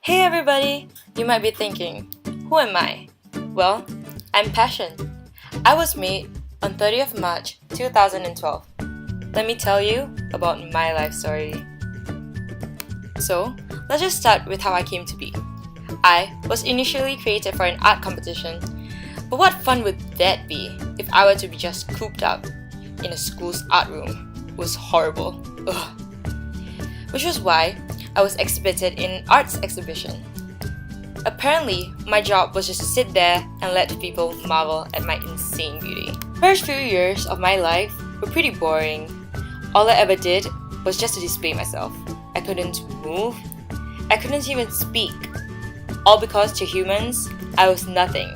Hey everybody! You might be thinking, who am I? Well, I'm Passion. I was made on 30th March 2012. Let me tell you about my life story. So, let's just start with how I came to be. I was initially created for an art competition, but what fun would that be if I were to be just cooped up in a school's art room? It was horrible. Ugh. Which was why I was exhibited in an arts exhibition. Apparently, my job was just to sit there and let people marvel at my insane beauty. First few years of my life were pretty boring. All I ever did was just to display myself. I couldn't move. I couldn't even speak. All because to humans, I was nothing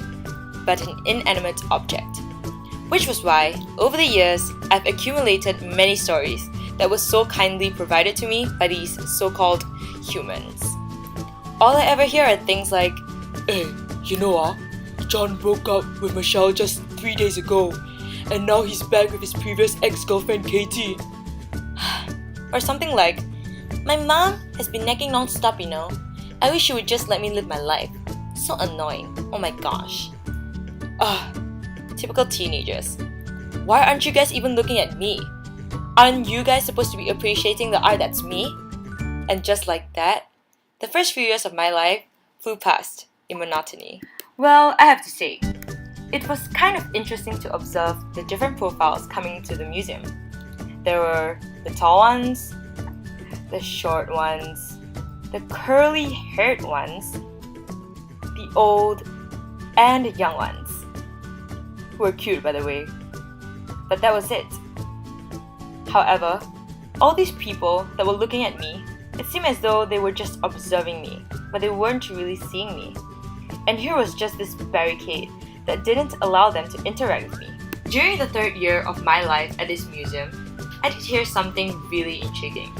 but an inanimate object. Which was why, over the years, I've accumulated many stories that was so kindly provided to me by these so-called humans. All I ever hear are things like, Hey, John broke up with Michelle just 3 days ago, and now he's back with his previous ex-girlfriend Katie. or something like, my mom has been nagging non-stop, I wish she would just let me live my life. So annoying, oh my gosh. Typical teenagers. Why aren't you guys even looking at me? Aren't you guys supposed to be appreciating the art that's me? And just like that, the first few years of my life flew past in monotony. Well, I have to say, it was kind of interesting to observe the different profiles coming to the museum. There were the tall ones, the short ones, the curly-haired ones, the old and the young ones, who were cute by the way. But that was it. However, all these people that were looking at me, it seemed as though they were just observing me, but they weren't really seeing me. And here was just this barricade that didn't allow them to interact with me. During the third year of my life at this museum, I did hear something really intriguing.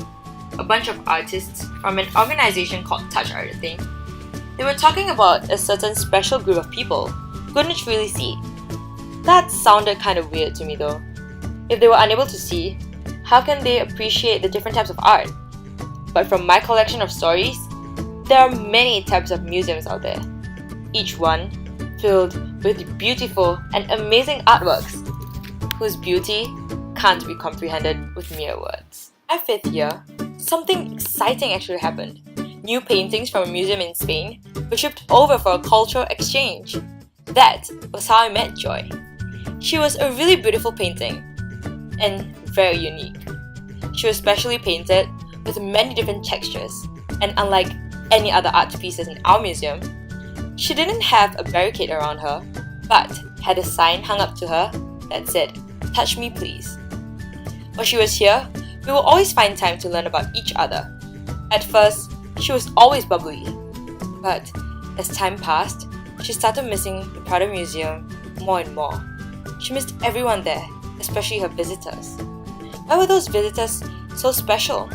A bunch of artists from an organization called Touch Art, I think. They were talking about a certain special group of people who couldn't really see. That sounded kind of weird to me though. If they were unable to see, how can they appreciate the different types of art? But from my collection of stories, there are many types of museums out there, each one filled with beautiful and amazing artworks, whose beauty can't be comprehended with mere words. My fifth year, something exciting actually happened. New paintings from a museum in Spain were shipped over for a cultural exchange. That was how I met Joy. She was a really beautiful painting, and very unique. She was specially painted with many different textures, and unlike any other art pieces in our museum, she didn't have a barricade around her, but had a sign hung up to her that said, "Touch me please." While she was here, we would always find time to learn about each other. At first, she was always bubbly, but as time passed, she started missing the Prado Museum more and more. She missed everyone there, especially her visitors. Why were those visitors so special?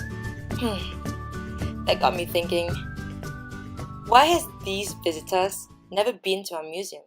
That got me thinking, why has these visitors never been to our museum?